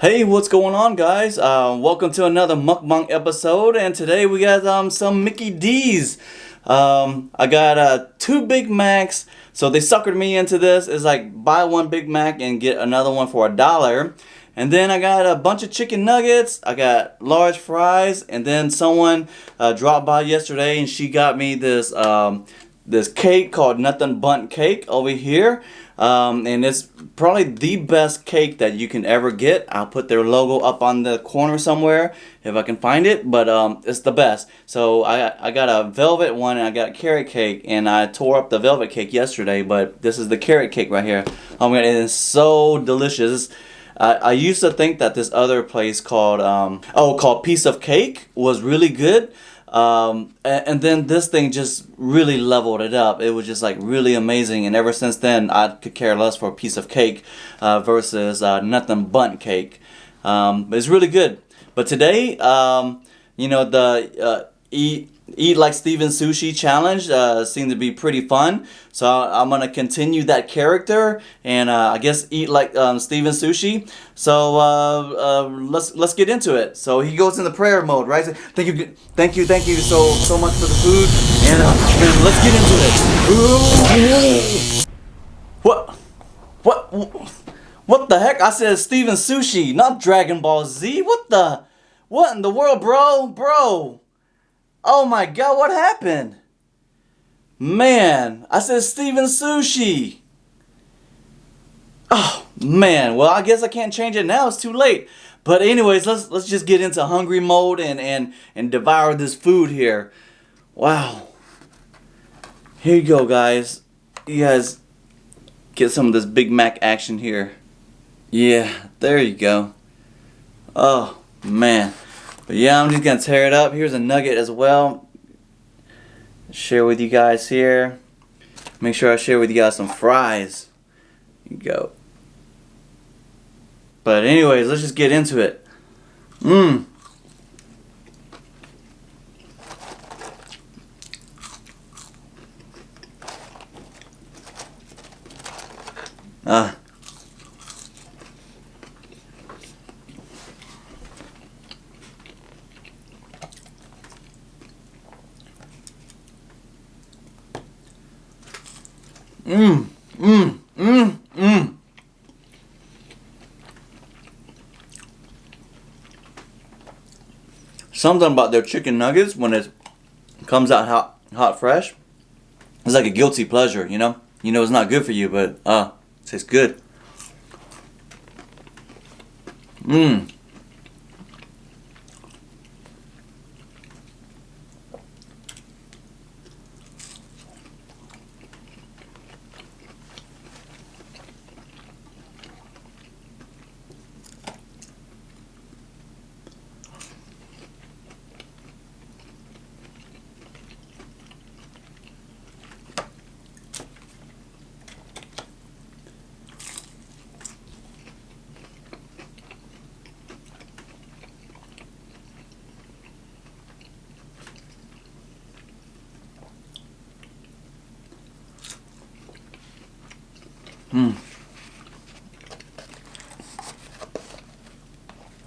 Hey, what's going on, guys? Welcome to another mukbang episode, and today we got some Mickey D's. I got two Big Macs, so they suckered me into this. It's like buy one Big Mac and get another one for $1. And then I got a bunch of chicken nuggets. I got large fries, and then someone dropped by yesterday, and she got me this cake called Nothing Bundt Cake over here. And it's probably the best cake that you can ever get. I'll put their logo up on the corner somewhere if I can find it, but it's the best. So I got a velvet one and I got a carrot cake, and I tore up the velvet cake yesterday, but this is the carrot cake right here. Oh my god, it is so delicious. I used to think that this other place called Piece of Cake was really good. And then this thing just really leveled it up. It was just like really amazing, and ever since then I could care less for a piece of cake versus Nothing Bundt Cake. But it's really good. But today, the Eat Like Steven Sushi challenge seemed to be pretty fun. So I'm gonna continue that character and I guess eat like Steven Sushi. So let's get into it. So he goes into prayer mode, right? Thank you so much for the food, and let's get into it. What the heck? I said Steven Sushi, not Dragon Ball Z. What in the world, bro? Oh my god, what happened? Man, I said Steven Sushi. Oh man, well I guess I can't change it now, it's too late. But anyways, let's just get into hungry mode and devour this food here. Wow. Here you go, guys. You guys get some of this Big Mac action here. Yeah, there you go. Oh man. But yeah, I'm just gonna tear it up. Here's a nugget as well. Share with you guys here. Make sure I share with you guys some fries. Here you go. But anyways, let's just get into it. Ah. Something about their chicken nuggets when it comes out hot fresh. It's like a guilty pleasure, you know? You know it's not good for you, but it tastes good.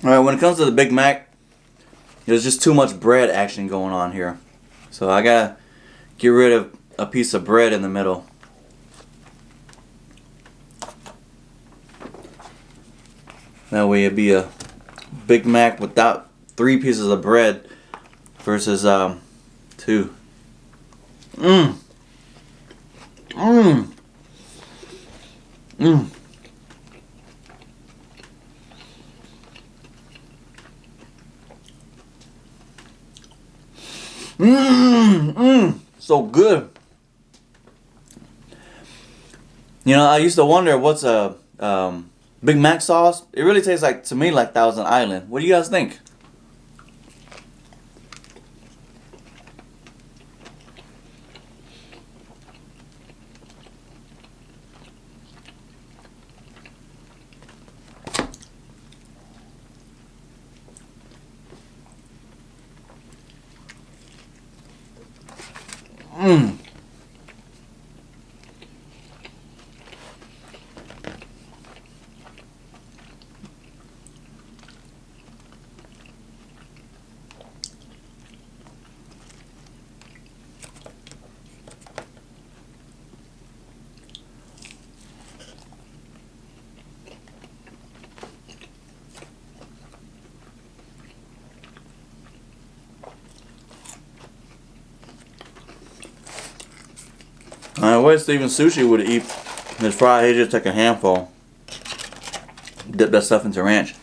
Alright, when it comes to the Big Mac, there's just too much bread action going on here. So I gotta get rid of a piece of bread in the middle. That way it'd be a Big Mac without 3 pieces of bread versus 2. So good. You know, I used to wonder what's a Big Mac sauce. It really tastes like, to me, like Thousand Island. What do you guys think? way Steven Sushi would eat his fry, he'd just take a handful, dip that stuff into ranch.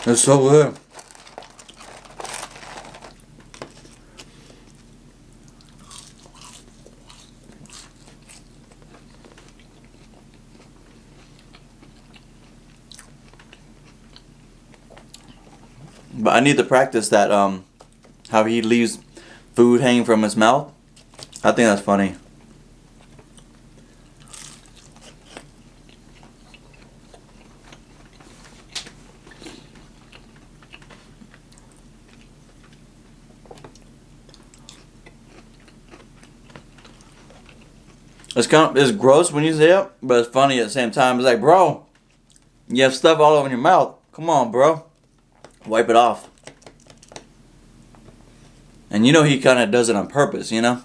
It's so good. But I need to practice that, how he leaves food hanging from his mouth. I think that's funny. It's gross when you say it, but it's funny at the same time. It's like, bro, you have stuff all over your mouth. Come on, bro. Wipe it off. And you know he kind of does it on purpose, you know?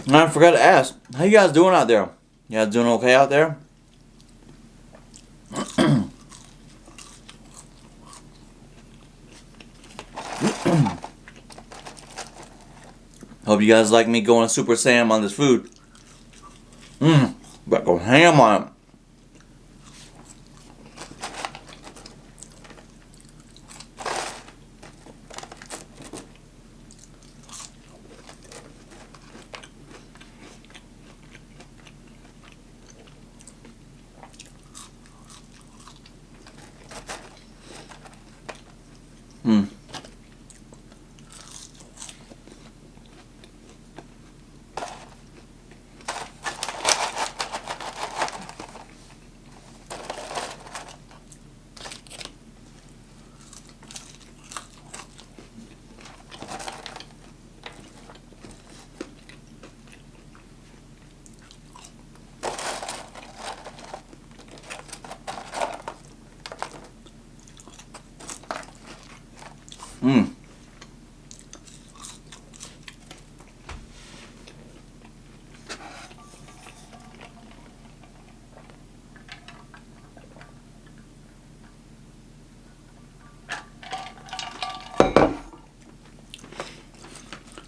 And I forgot to ask, how you guys doing out there? You guys doing okay out there? Hope you guys like me going Super Saiyan on this food. But go ham on it.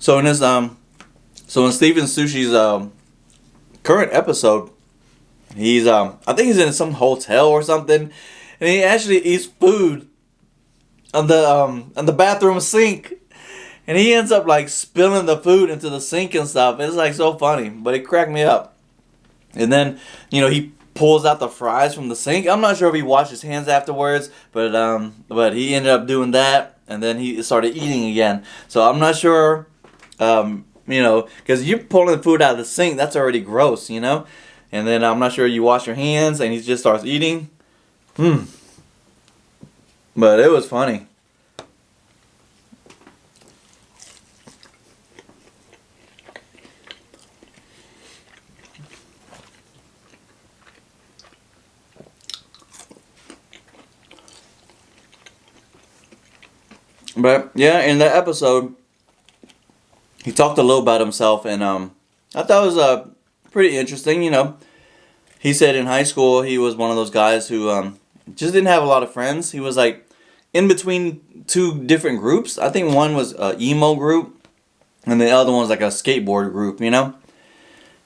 So in his so in Steven Sushi's current episode, he's I think he's in some hotel or something, and he actually eats food on the bathroom sink, and he ends up like spilling the food into the sink and stuff. It's like so funny, but it cracked me up. And then he pulls out the fries from the sink. I'm not sure if he washed his hands afterwards, but he ended up doing that, and then he started eating again. So I'm not sure. Because you're pulling the food out of the sink, that's already gross, And then I'm not sure you wash your hands and he just starts eating. But it was funny. But yeah, in that episode, he talked a little about himself, and I thought it was pretty interesting. He said in high school he was one of those guys who just didn't have a lot of friends. He was like in between two different groups. I think one was a emo group, and the other one was like a skateboard group, you know.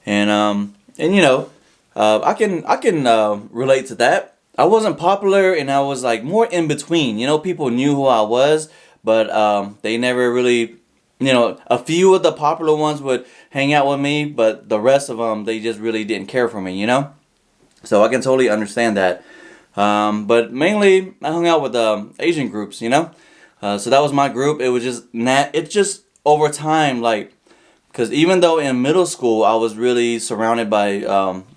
And you know, I can relate to that. I wasn't popular, and I was like more in between. You know, people knew who I was, but they never really, you know, a few of the popular ones would hang out with me, but the rest of them, they just really didn't care for me, you know? So I can totally understand that. But mainly, I hung out with Asian groups, you know? So that was my group. It was just, it's just over time, like, because even though in middle school, I was really surrounded by,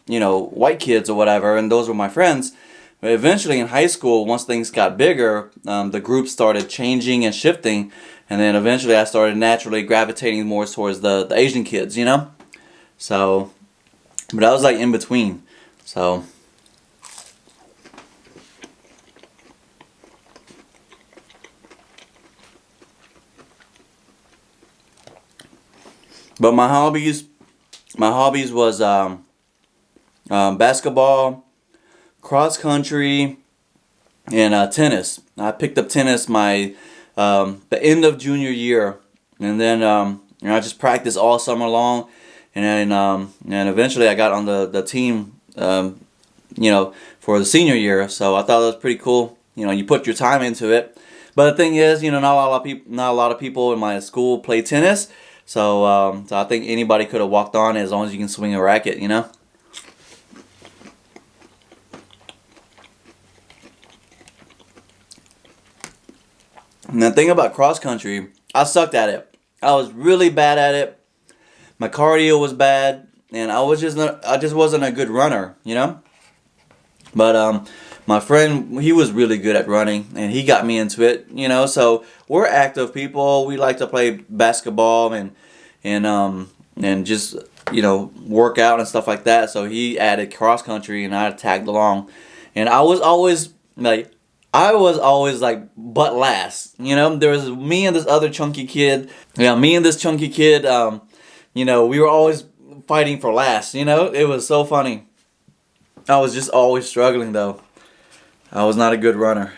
you know, white kids or whatever, and those were my friends. But eventually in high school, once things got bigger, the group started changing and shifting. And then eventually I started naturally gravitating more towards the Asian kids, you know? So, but I was like in between. So, but my hobbies was basketball, cross country, and tennis. I picked up tennis the end of junior year, and then you know, I just practiced all summer long, and eventually I got on the team, you know, for the senior year. So I thought that was pretty cool. You know, you put your time into it. But the thing is, you know, not a lot of people in my school play tennis. So I think anybody could have walked on as long as you can swing a racket, you know. And the thing about cross country, I sucked at it. I was really bad at it. My cardio was bad, and I just wasn't a good runner, you know. But my friend, he was really good at running, and he got me into it, you know. So we're active people. We like to play basketball and just, you know, work out and stuff like that. So he added cross country, and I tagged along, and I was always like butt last. You know, there was me and this other chunky kid. Yeah, me and this chunky kid. You know, we were always fighting for last. You know, it was so funny. I was just always struggling though. I was not a good runner.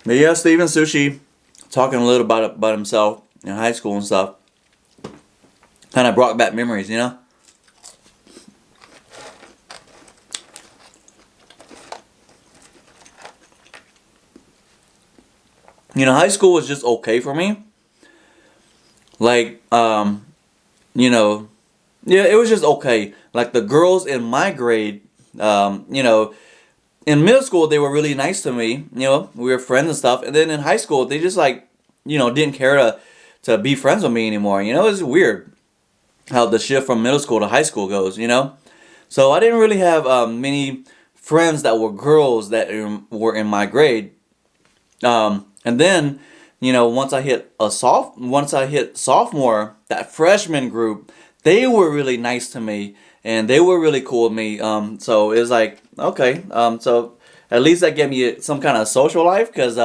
But yeah, Steven Sushi, talking a little about himself in high school and stuff, kind of brought back memories, you know. You know, high school was just okay for me. Like, you know, yeah, it was just okay. Like the girls in my grade, you know, in middle school they were really nice to me. You know, we were friends and stuff. And then in high school they just like, you know, didn't care to be friends with me anymore. You know, it's weird how the shift from middle school to high school goes. You know, so I didn't really have many friends that were girls that were in my grade. And then, you know, once I hit sophomore, that freshman group, they were really nice to me, and they were really cool with me. So it was like, okay, so at least that gave me some kind of social life, cause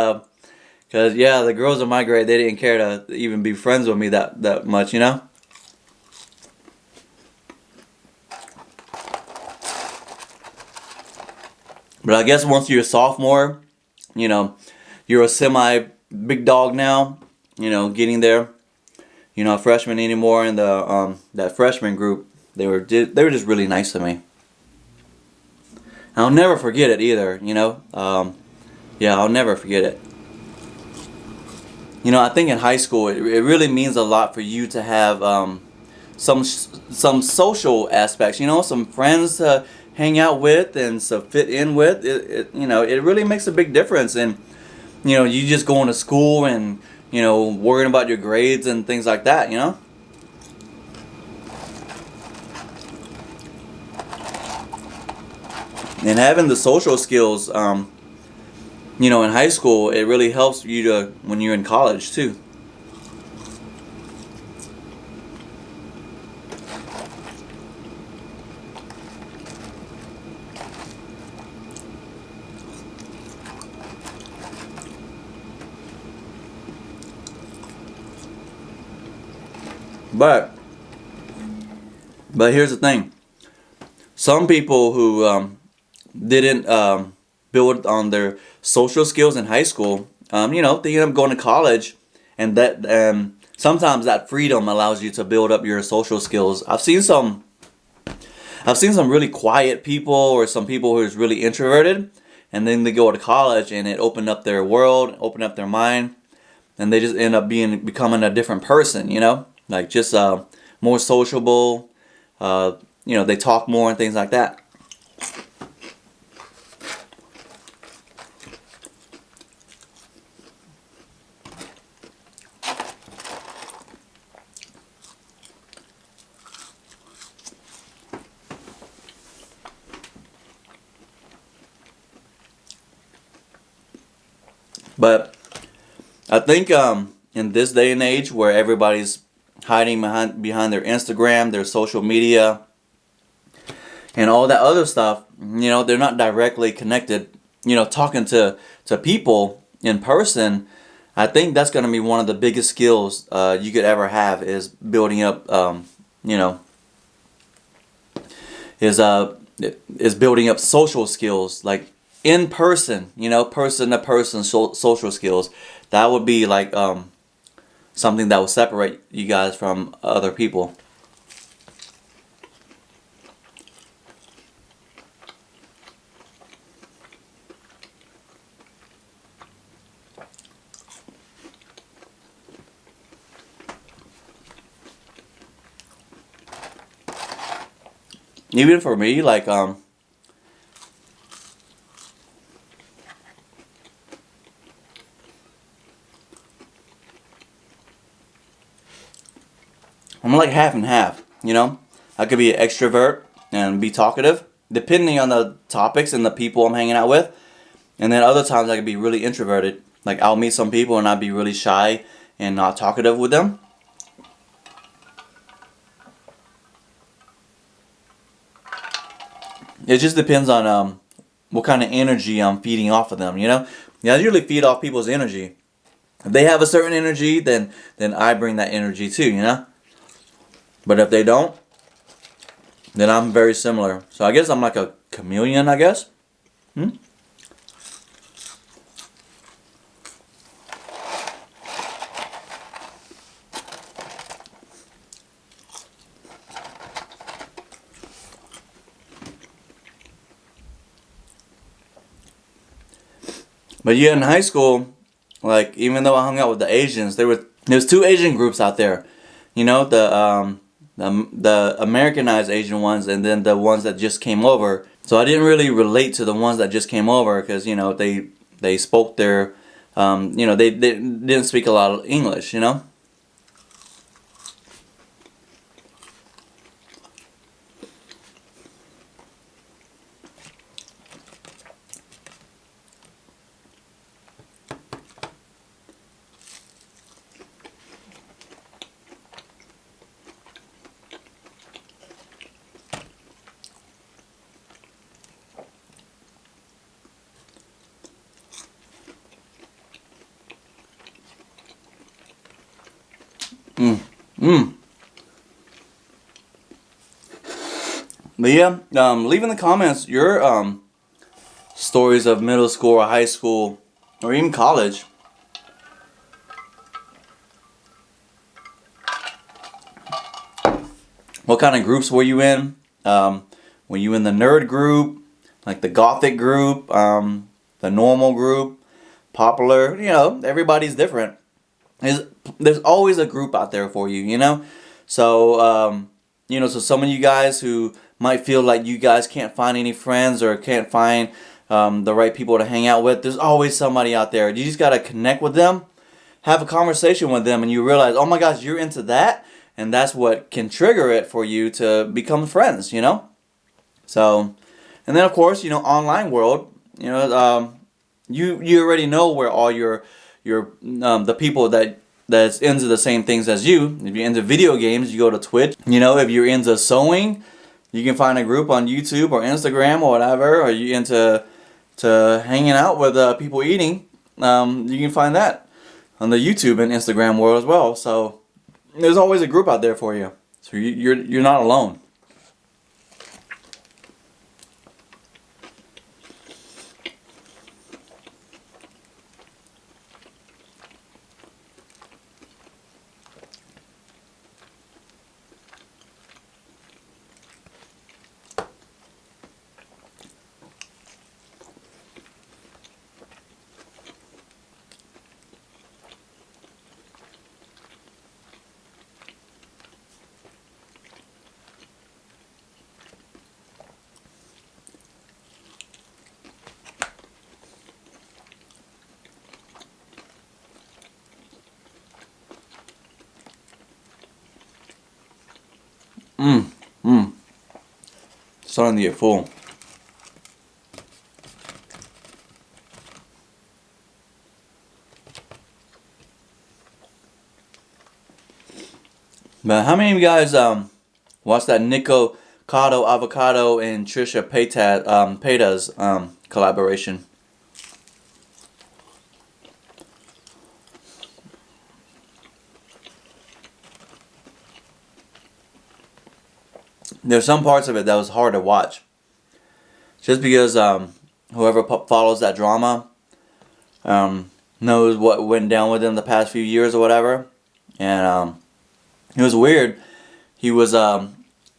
yeah, the girls in my grade, they didn't care to even be friends with me that much, you know. But I guess once you're a sophomore, you know, you're a semi big dog now, you know, getting there. You're not a freshman anymore, and the that freshman group, they were just really nice to me. I'll never forget it either, you know. Yeah, I'll never forget it. You know, I think in high school it really means a lot for you to have some social aspects, you know, some friends to hang out with and to fit in with. You know, it really makes a big difference. And you know, you just going to school and, you know, worrying about your grades and things like that, you know. And having the social skills, you know, in high school, it really helps you to when you're in college too. But here's the thing. Some people who didn't build on their social skills in high school, you know, they end up going to college, and that sometimes that freedom allows you to build up your social skills. I've seen some really quiet people, or some people who is really introverted, and then they go to college and it opened up their world, opened up their mind, and they just end up becoming a different person, you know, like just more sociable. You know, they talk more and things like that. But I think in this day and age where everybody's hiding behind their Instagram, their social media, and all that other stuff, you know, they're not directly connected, you know, talking to people in person. I think that's going to be one of the biggest skills you could ever have, is building up, you know, is building up social skills, like in person, you know, person to person social skills. That would be like something that will separate you guys from other people. Even for me, like I'm like half and half, you know? I could be an extrovert and be talkative, depending on the topics and the people I'm hanging out with. And then other times I could be really introverted. Like I'll meet some people and I'll be really shy and not talkative with them. It just depends on what kind of energy I'm feeding off of them, you know? Yeah, I usually feed off people's energy. If they have a certain energy, then I bring that energy too, you know? But if they don't, then I'm very similar. So I guess I'm like a chameleon, I guess. But yeah, in high school, like even though I hung out with the Asians, there's two Asian groups out there. You know, the Americanized Asian ones, and then the ones that just came over. So I didn't really relate to the ones that just came over, because you know they spoke their you know, they didn't speak a lot of English, you know. Mm. Mm. But yeah, leave in the comments your stories of middle school or high school or even college. What kind of groups were you in? Were you in the nerd group, like the gothic group, the normal group, popular? You know, everybody's different. There's always a group out there for you, you know? So, you know, so some of you guys who might feel like you guys can't find any friends or can't find the right people to hang out with, there's always somebody out there. You just got to connect with them, have a conversation with them, and you realize, oh my gosh, you're into that? And that's what can trigger it for you to become friends, you know? So, and then of course, you know, online world, you know, you already know where all your the people that's into the same things as you. If you're into video games, you go to Twitch. You know, if you're into sewing, you can find a group on YouTube or Instagram or whatever. Or you into hanging out with people eating, you can find that on the YouTube and Instagram world as well. So there's always a group out there for you. So you're not alone. Mmm, mmm. Starting to get full. But how many of you guys watched that Nico Cotto Avocado and Trisha Paytas collaboration? There's some parts of it that was hard to watch, just because whoever follows that drama knows what went down with him the past few years or whatever, and it was weird. He was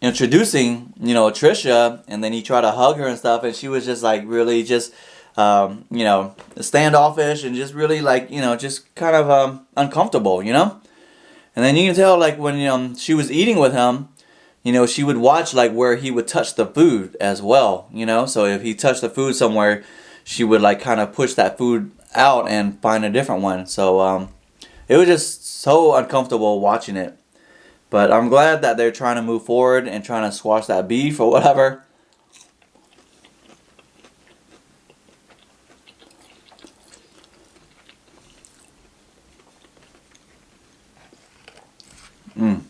introducing, Trisha, and then he tried to hug her and stuff, and she was just like really just, standoffish and just really like, just kind of uncomfortable, And then you can tell like when she was eating with him, she would watch like where he would touch the food as well, So if he touched the food somewhere, she would like kind of push that food out and find a different one. So it was just so uncomfortable watching it. But I'm glad that they're trying to move forward and trying to squash that beef or whatever. Mm.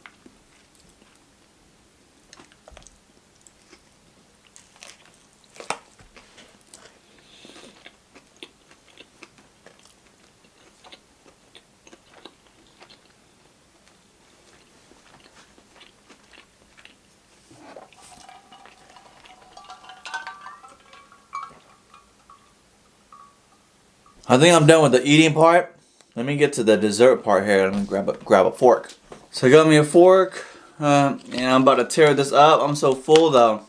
I think I'm done with the eating part. Let me get to the dessert part here. Let me grab a fork. So I got me a fork, and I'm about to tear this up. I'm so full though,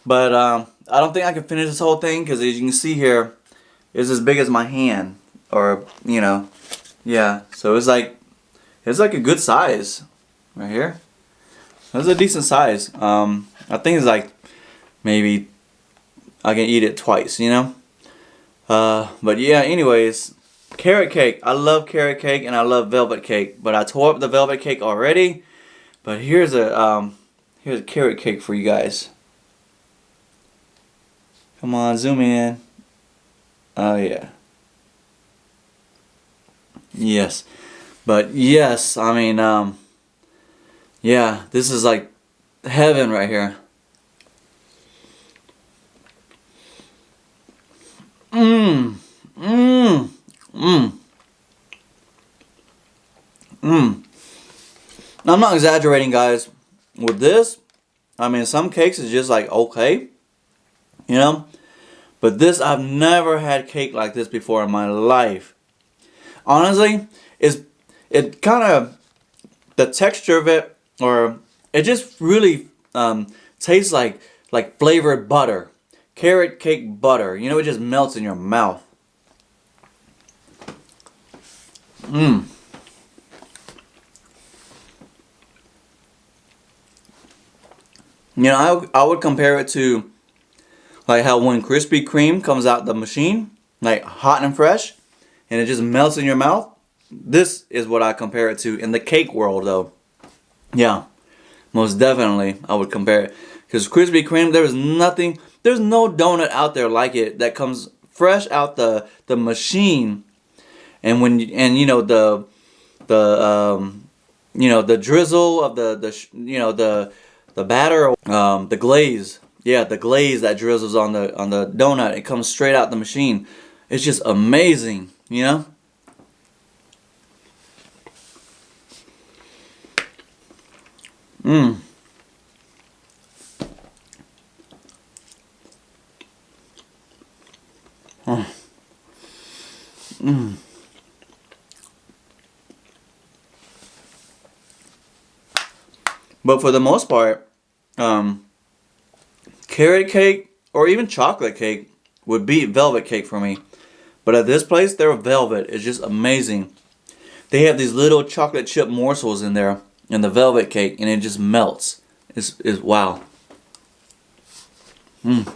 but I don't think I can finish this whole thing because as you can see here, it's as big as my hand, or yeah. So it's like a good size right here. That's a decent size. I think it's like maybe I can eat it twice, But yeah, anyways, carrot cake. I love carrot cake and I love velvet cake. But I tore up the velvet cake already. But here's a carrot cake for you guys. Come on, zoom in. Oh yeah. Yes. But yes, I mean, yeah, this is like heaven right here. Mmm. Mmm. Mmm. Mmm. I'm not exaggerating, guys. With this, I mean, some cakes is just like okay, But this, I've never had cake like this before in my life. Honestly, it kind of, the texture of it, or it just really tastes like flavored butter. Carrot cake butter. It just melts in your mouth. Mmm. I would compare it to like how when Krispy Kreme comes out the machine, like hot and fresh, and it just melts in your mouth. This is what I compare it to in the cake world, though. Yeah, most definitely I would compare it. Because Krispy Kreme, there's no donut out there like it that comes fresh out the machine, and the drizzle of the batter, the glaze. Yeah, the glaze that drizzles on the donut, it comes straight out the machine. It's just amazing, Mmm. Mmm. But for the most part, carrot cake or even chocolate cake would beat velvet cake for me. But at this place, their velvet is just amazing. They have these little chocolate chip morsels in there in the velvet cake, and it just melts. It's wow. Mm.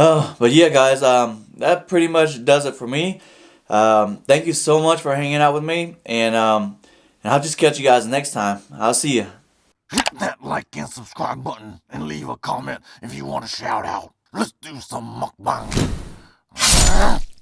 Oh, but yeah, guys, that pretty much does it for me. Thank you so much for hanging out with me, and I'll just catch you guys next time. I'll see you. Hit that like and subscribe button and leave a comment if you want to shout out. Let's do some mukbang.